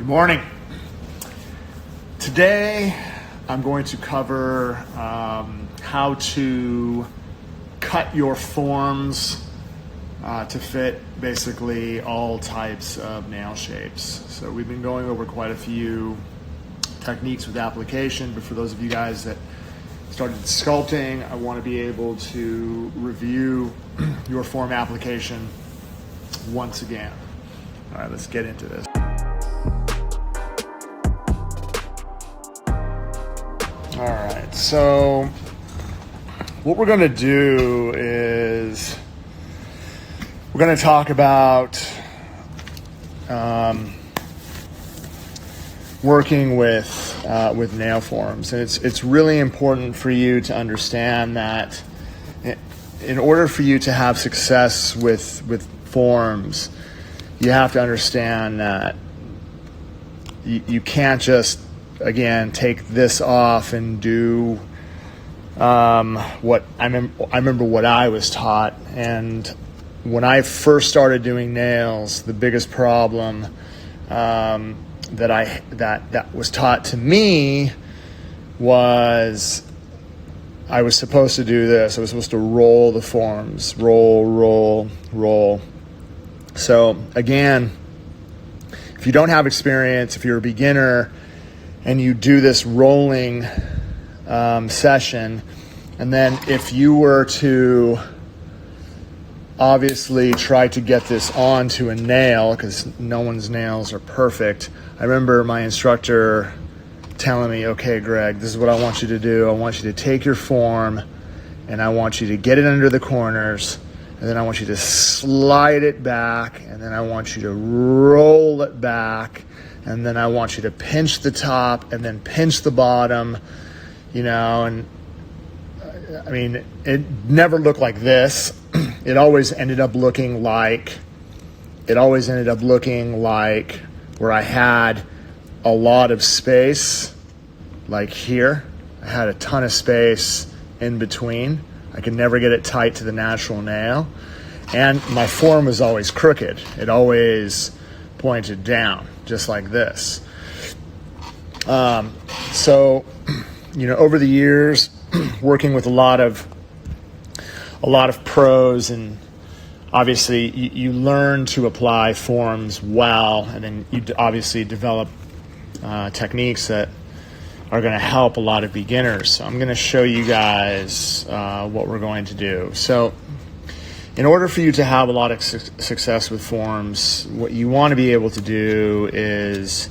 Good morning. Today I'm going to cover how to cut your forms to fit basically all types of nail shapes. So we've been going over quite a few techniques with application, but for those of you guys that started sculpting, I want to be able to review your form application once again. All right, let's get into this. All right, so what we're going to do is we're going to talk about working with nail forms, and it's really important for you to understand that in order for you to have success with forms, you have to understand that you can't just again take this off and do what I remember what I was taught. And when I first started doing nails, the biggest problem that was taught to me was I was supposed to do this. I was supposed to roll the forms, roll. So again, if you don't have experience, if you're a beginner and you do this rolling session, and then if you were to obviously try to get this onto a nail, because no one's nails are perfect. I remember my instructor telling me, okay, Greg, this is what I want you to do. I want you to take your form and I want you to get it under the corners, and then I want you to slide it back, and then I want you to roll it back, and then I want you to pinch the top and then pinch the bottom, and I mean, it never looked like this. It always ended up looking like where I had a lot of space, like here. I had a ton of space in between. I could never get it tight to the natural nail. And my form was always crooked. It always pointed down, just like this. So, over the years, working with a lot of pros, and obviously you learn to apply forms well, and then you obviously develop techniques that are going to help a lot of beginners. So I'm going to show you guys what we're going to do. So in order for you to have a lot of success with forms, what you want to be able to do is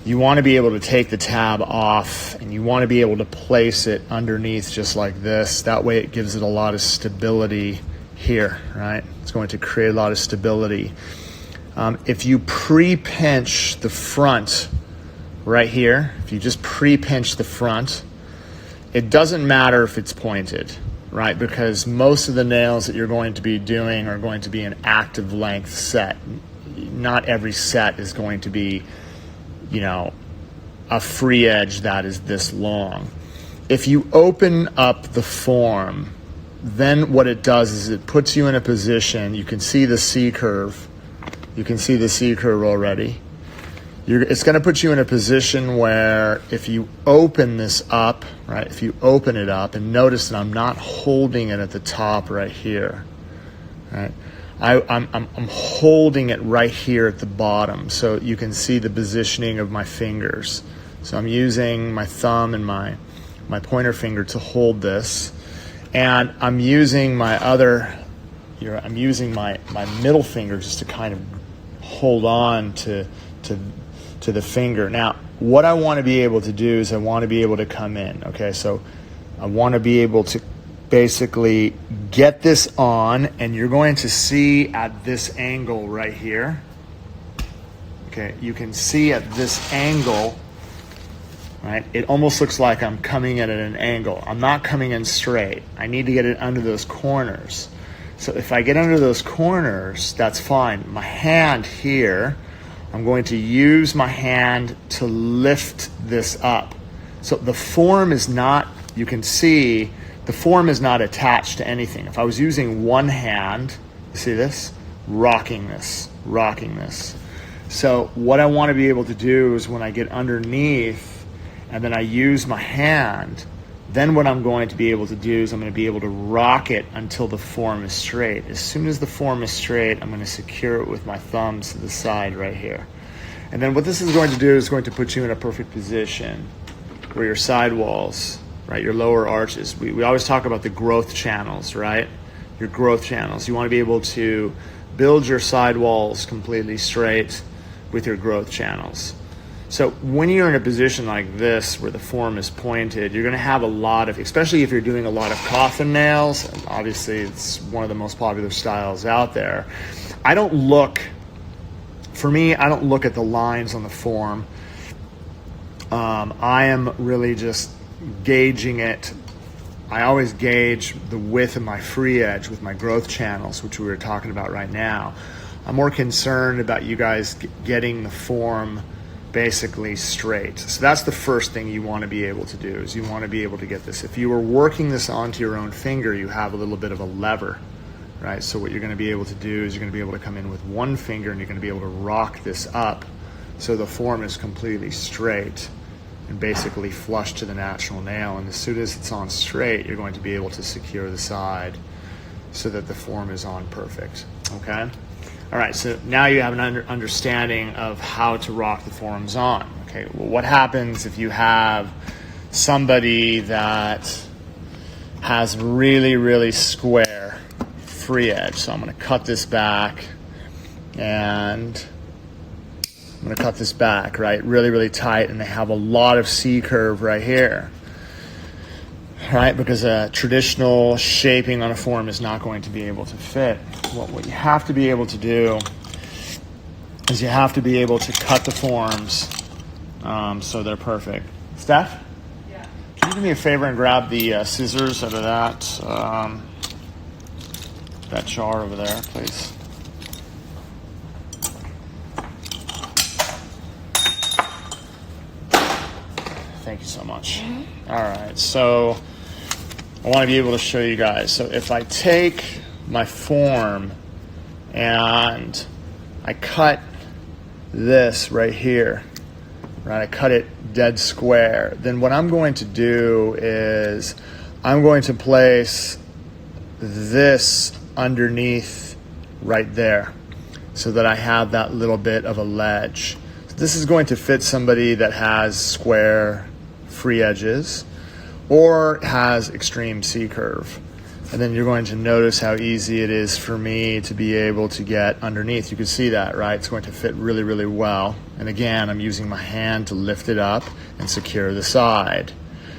you want to be able to take the tab off, and you want to be able to place it underneath just like this. That way it gives it a lot of stability here, right? It's going to create a lot of stability. If you pre-pinch the front right here, if you just pre-pinch the front, it doesn't matter if it's pointed, right? Because most of the nails that you're going to be doing are going to be an active length set. Not every set is going to be a free edge that is this long. If you open up the form, then what it does is it puts you in a position. You can see the C curve. You can see the C curve already. It's going to put you in a position where if you open this up, right? If you open it up, and notice that I'm not holding it at the top right here, right? I'm holding it right here at the bottom, so you can see the positioning of my fingers. So I'm using my thumb and my pointer finger to hold this, and I'm using my middle finger just to kind of hold on to the finger. Now, what I want to be able to do is I want to be able to come in. Okay, so I want to be able to basically get this on, and you're going to see at this angle right here. Okay, you can see at this angle, right? It almost looks like I'm coming in at an angle. I'm not coming in straight. I need to get it under those corners. So if I get under those corners, that's fine. My hand here, I'm going to use my hand to lift this up. So the form is not, you can see, the form is not attached to anything. If I was using one hand, you see this? Rocking this. So what I want to be able to do is when I get underneath and then I use my hand, then what I'm going to be able to do is I'm going to be able to rock it until the form is straight. As soon as the form is straight, I'm going to secure it with my thumbs to the side right here. And then what this is going to do is going to put you in a perfect position where your sidewalls, right, your lower arches, we always talk about the growth channels, right? Your growth channels. You want to be able to build your sidewalls completely straight with your growth channels. So when you're in a position like this where the form is pointed, you're going to have a lot of, especially if you're doing a lot of coffin nails, and obviously it's one of the most popular styles out there. I don't look at the lines on the form. I am really just gauging it. I always gauge the width of my free edge with my growth channels, which we were talking about right now. I'm more concerned about you guys getting the form basically straight. So that's the first thing you want to be able to do, is you want to be able to get this. If you were working this onto your own finger, you have a little bit of a lever, right? So what you're going to be able to do is you're going to be able to come in with one finger and you're going to be able to rock this up so the form is completely straight and basically flush to the natural nail. And as soon as it's on straight, you're going to be able to secure the side so that the form is on perfect, okay? All right, so now you have an understanding of how to rock the forms on. Okay, well, what happens if you have somebody that has really, really square free edge? So I'm going to cut this back, and I'm going to cut this back, right, really, really tight, and they have a lot of C-curve right here. Right, because a traditional shaping on a form is not going to be able to fit. What you have to be able to do is you have to be able to cut the forms so they're perfect. Steph? Yeah. Can you do me a favor and grab the scissors out of that jar over there, please? Thank you so much. Mm-hmm. All right, so I want to be able to show you guys. So if I take my form and I cut this right here, right? I cut it dead square. Then what I'm going to do is I'm going to place this underneath right there so that I have that little bit of a ledge. So this is going to fit somebody that has square free edges or has extreme C-curve. And then you're going to notice how easy it is for me to be able to get underneath. You can see that, right? It's going to fit really, really well. And again, I'm using my hand to lift it up and secure the side.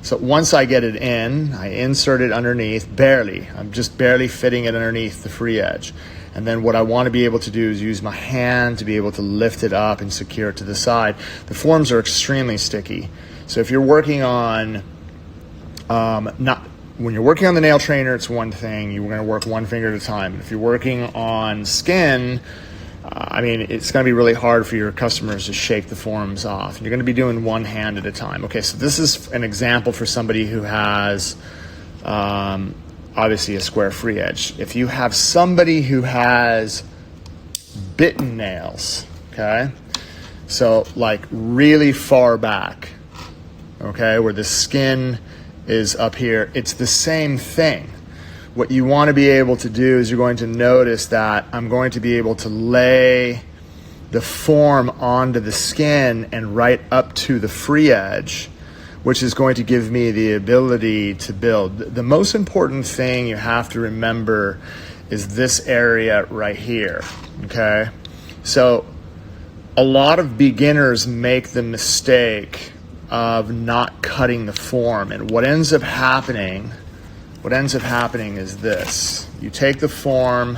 So once I get it in, I insert it underneath, barely. I'm just barely fitting it underneath the free edge. And then what I want to be able to do is use my hand to be able to lift it up and secure it to the side. The forms are extremely sticky. So if you're working on, when you're working on the nail trainer, it's one thing. You're going to work one finger at a time. If you're working on skin, it's going to be really hard for your customers to shake the forms off. You're going to be doing one hand at a time. Okay, so this is an example for somebody who has obviously a square free edge. If you have somebody who has bitten nails, okay, so like really far back, okay, where the skin is up here, it's the same thing. What you want to be able to do is you're going to notice that I'm going to be able to lay the form onto the skin and right up to the free edge, which is going to give me the ability to build. The most important thing you have to remember is this area right here, okay? So a lot of beginners make the mistake of not cutting the form, and what ends up happening is this. You take the form,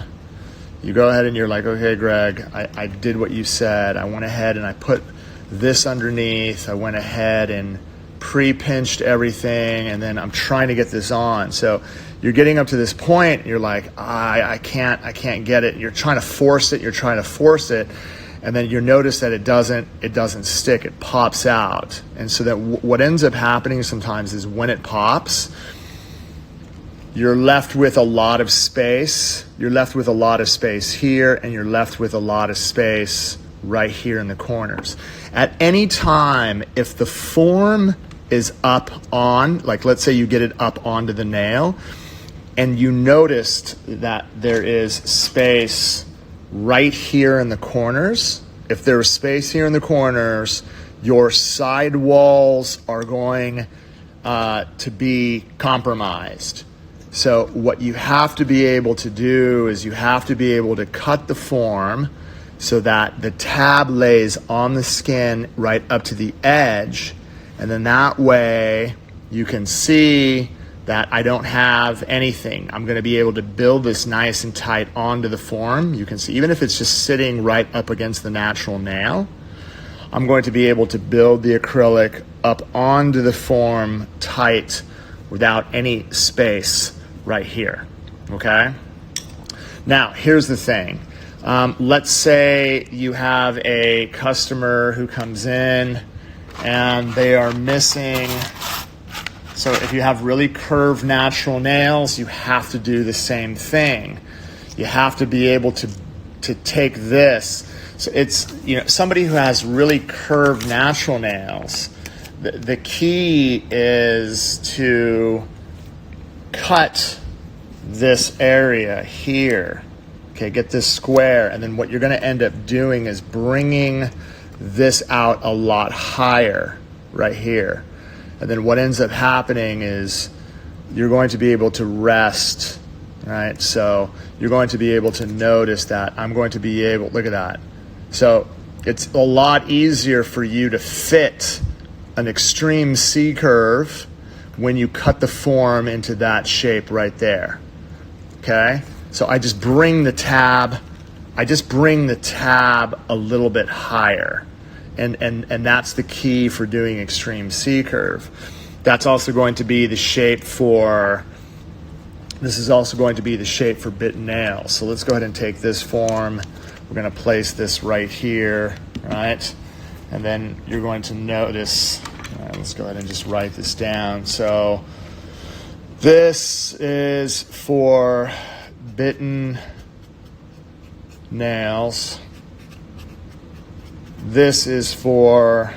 you go ahead and you're like, okay, Greg, I did what you said. I went ahead and I put this underneath. I went ahead and pre-pinched everything, and then I'm trying to get this on. So you're getting up to this point, and you're like, I can't get it. You're trying to force it, and then you notice that it doesn't stick. It pops out. And so that what ends up happening sometimes is when it pops, you're left with a lot of space. You're left with a lot of space here, and you're left with a lot of space right here in the corners. At any time, if the form is up on, like let's say you get it up onto the nail, and you noticed that there is space right here in the corners, if there is space here in the corners, your side walls are going to be compromised. So what you have to be able to do is you have to be able to cut the form so that the tab lays on the skin right up to the edge, and then that way you can see that I don't have anything. I'm going to be able to build this nice and tight onto the form. You can see, even if it's just sitting right up against the natural nail, I'm going to be able to build the acrylic up onto the form tight without any space right here, okay? Now, here's the thing. Let's say you have a customer who comes in and they are missing. So if you have really curved natural nails, you have to do the same thing. You have to be able to take this. So it's, somebody who has really curved natural nails, the key is to cut this area here. Okay, get this square, and then what you're going to end up doing is bringing this out a lot higher right here. And then what ends up happening is you're going to be able to rest, right? So you're going to be able to notice that I'm going to be able, look at that. So it's a lot easier for you to fit an extreme C curve when you cut the form into that shape right there, okay? So I just bring the tab a little bit higher. And that's the key for doing extreme C curve. That's also going to be the shape for, this is also going to be the shape for bitten nails. So let's go ahead and take this form. We're going to place this right here, right? And then you're going to notice, let's go ahead and just write this down. So this is for bitten nails. This is for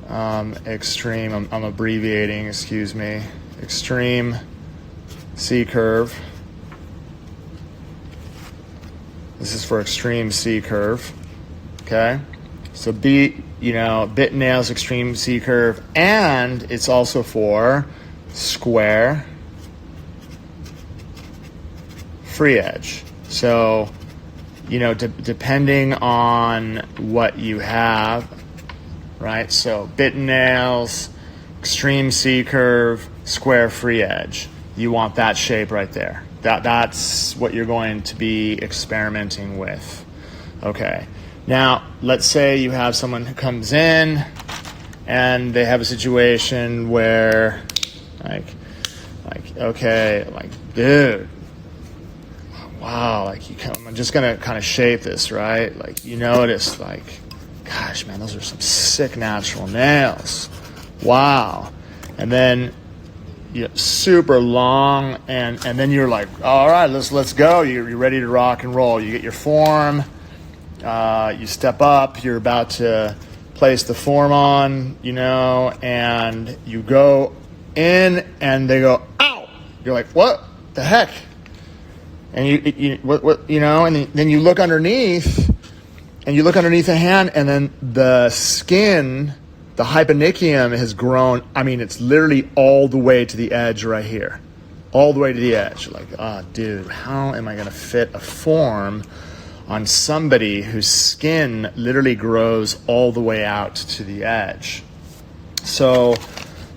extreme, I'm abbreviating, excuse me, extreme C curve. This is for extreme C curve, okay? So bitten nails, extreme C curve, and it's also for square free edge. So, depending on what you have, right? So bitten nails, extreme C curve, square free edge. You want that shape right there. That's what you're going to be experimenting with. Okay. Now, let's say you have someone who comes in and they have a situation where, dude, wow, I'm just gonna kind of shape this, right? You notice, gosh, man, those are some sick natural nails. Wow. And then super long, and then you're like, all right, let's go. You're ready to rock and roll. You get your form, you step up, you're about to place the form on, and you go in, and they go, ow! You're like, what the heck? And and then you look underneath, the hand, and then the skin, the hyponychium has grown. I mean, it's literally all the way to the edge right here. All the way to the edge. Dude, how am I going to fit a form on somebody whose skin literally grows all the way out to the edge? So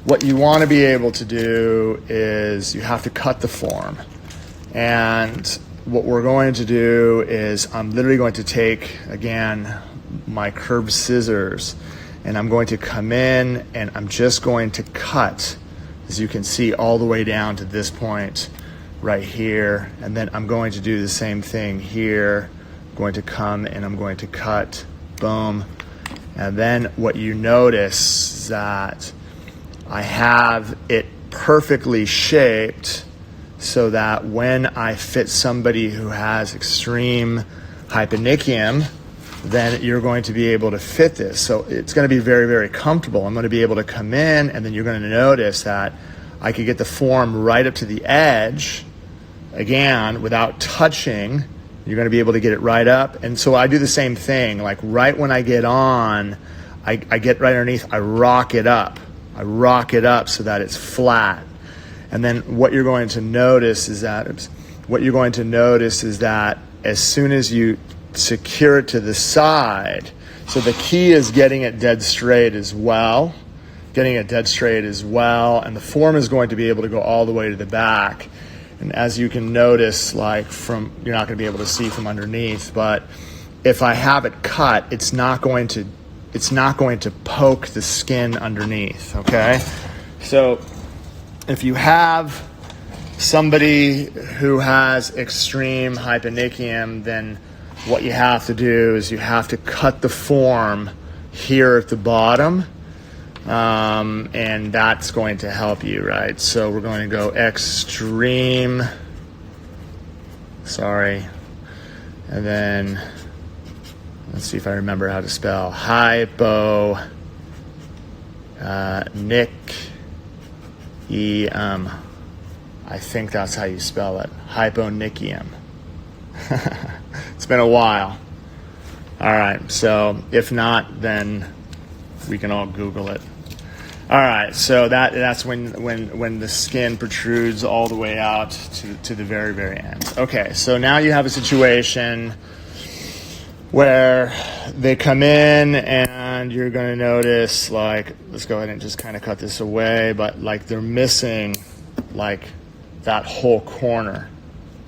what you want to be able to do is you have to cut the form. And what we're going to do is I'm literally going to take, again, my curved scissors, and I'm going to come in and I'm just going to cut, as you can see, all the way down to this point right here. And then I'm going to do the same thing here. I'm going to come and I'm going to cut, boom. And then what you notice is that I have it perfectly shaped so that when I fit somebody who has extreme hyponychium, then you're going to be able to fit this. So it's going to be very, very comfortable. I'm going to be able to come in, and then you're going to notice that I could get the form right up to the edge, again, without touching. You're going to be able to get it right up. And so I do the same thing. Like right when I get on, I get right underneath, I rock it up. I rock it up so that it's flat. And then what you're going to notice is that, as soon as you secure it to the side, so the key is getting it dead straight as well, and the form is going to be able to go all the way to the back. And as you can notice, like you're not going to be able to see from underneath, but if I have it cut, it's not going to poke the skin underneath, okay? So if you have somebody who has extreme hyponychium, then what you have to do is you have to cut the form here at the bottom, and that's going to help you, right? So we're going to go extreme, and then let's see if I remember how to spell Hyponychium. I think that's how you spell it. Hyponychium. It's been a while. All right, so if not, then we can all Google it. All right, so that's when the skin protrudes all the way out to the very, very end. Okay, so now you have a situation where they come in and you're going to notice, like, let's go ahead and just kind of cut this away, but like they're missing like that whole corner,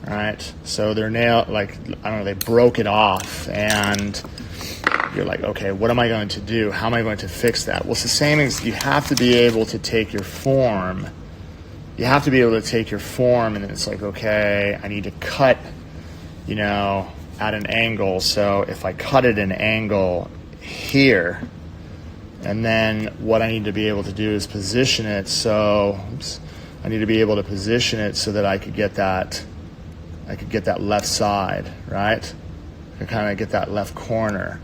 right? So their nail, like, I don't know, they broke it off, and you're like, okay, what am I going to do? How am I going to fix that? Well, it's the same as you have to be able to take your form. You have to be able to take your form, and then it's like, okay, I need to cut, at an angle. So if I cut at an angle here, and then what I need to be able to do is position it. So I need to be able to position it so that I could get that left side, right? I kind of get that left corner.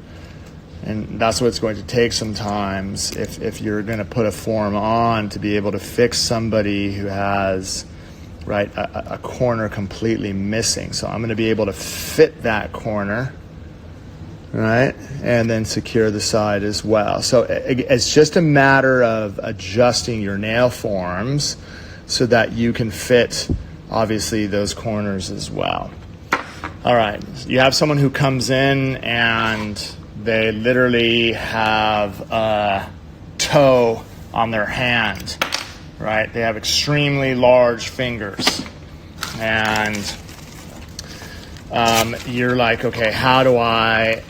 And that's what it's going to take sometimes if you're going to put a form on, to be able to fix somebody who has, right, a corner completely missing. So I'm going to be able to fit that corner, right, and then secure the side as well. So it's just a matter of adjusting your nail forms so that you can fit, obviously, those corners as well. All right, you have someone who comes in and they literally have a toe on their hand, right? They have extremely large fingers, and you're like, okay, how do I,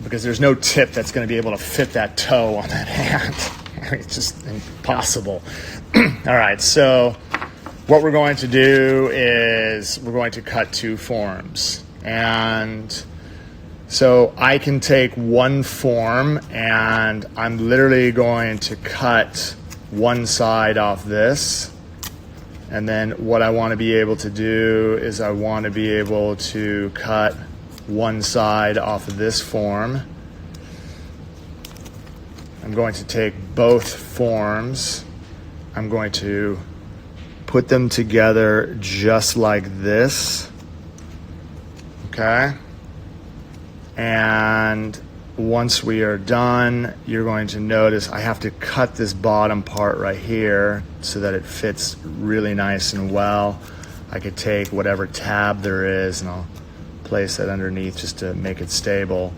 because there's no tip that's going to be able to fit that toe on that hand. It's just impossible. All right, so what we're going to do is we're going to cut two forms. And so I can take one form, and I'm literally going to cut one side off this. And then what I want to be able to do is I want to be able to cut one side off of this form. I'm going to take both forms. I'm going to put them together just like this. Okay? And once we are done, you're going to notice I have to cut this bottom part right here so that it fits really nice and well. I could take whatever tab there is and I'll place that underneath just to make it stable.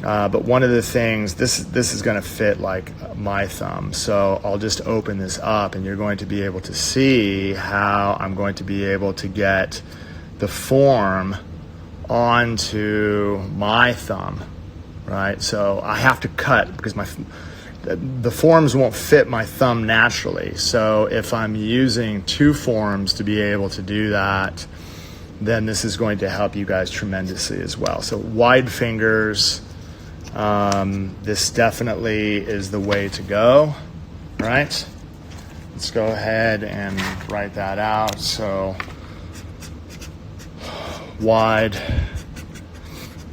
But one of the things, this is going to fit like my thumb, so I'll just open this up and you're going to be able to see how I'm going to be able to get the form onto my thumb, right? So I have to cut because the forms won't fit my thumb naturally. So if I'm using two forms to be able to do that, then this is going to help you guys tremendously as well. So wide fingers, this definitely is the way to go, right? Let's go ahead and write that out. So wide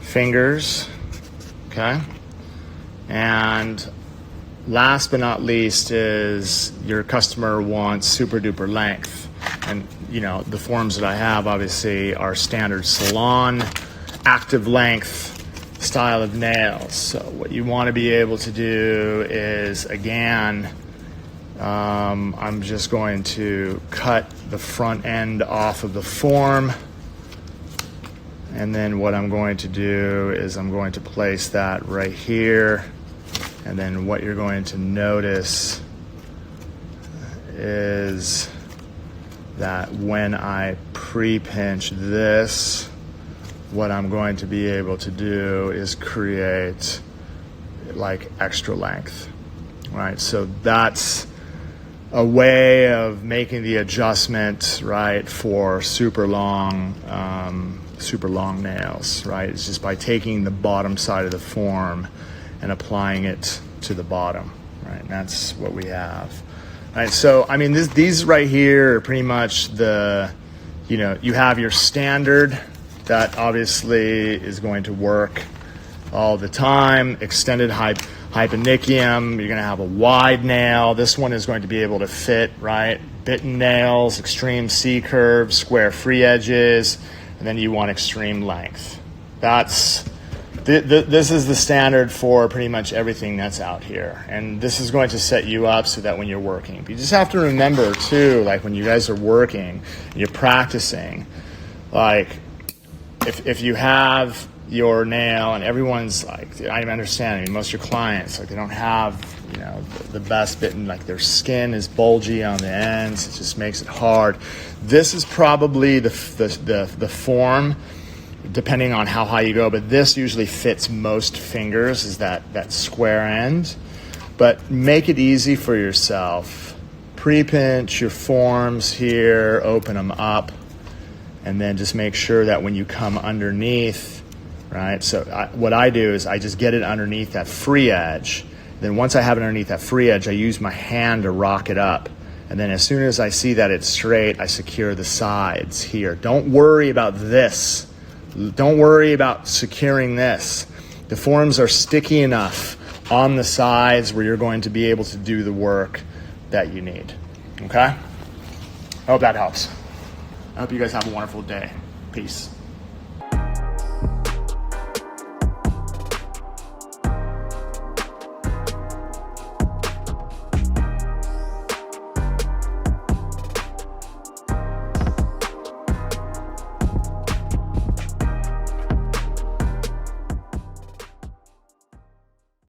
fingers, okay? And last but not least is your customer wants super duper length. And the forms that I have obviously are standard salon, active length style of nails. So what you want to be able to do is, again, I'm just going to cut the front end off of the form. And then what I'm going to do is I'm going to place that right here. And then what you're going to notice is that when I pre-pinch this, what I'm going to be able to do is create like extra length, right? So that's a way of making the adjustment, right, for super long nails, right? It's just by taking the bottom side of the form and applying it to the bottom, right? And that's what we have. All right, so I mean, these right here are pretty much you have your standard that obviously is going to work all the time. Extended Hyponychium, you're gonna have a wide nail. This one is going to be able to fit, right? Bitten nails, extreme C curves, square free edges, and then you want extreme length. This is the standard for pretty much everything that's out here. And this is going to set you up so that when you're working, you just have to remember too, like when you guys are working, you're practicing, like if you have your nail and everyone's like, I understand, I mean, most of your clients, like they don't have, the best bitten, like their skin is bulgy on the ends. It just makes it hard. This is probably the form, depending on how high you go, but this usually fits most fingers, is that square end. But make it easy for yourself. Pre-pinch your forms here, open them up, and then just make sure that when you come underneath, right? So what I do is I just get it underneath that free edge. Then once I have it underneath that free edge, I use my hand to rock it up. And then as soon as I see that it's straight, I secure the sides here. Don't worry about this. Don't worry about securing this. The forms are sticky enough on the sides where you're going to be able to do the work that you need. Okay? I hope that helps. I hope you guys have a wonderful day. Peace.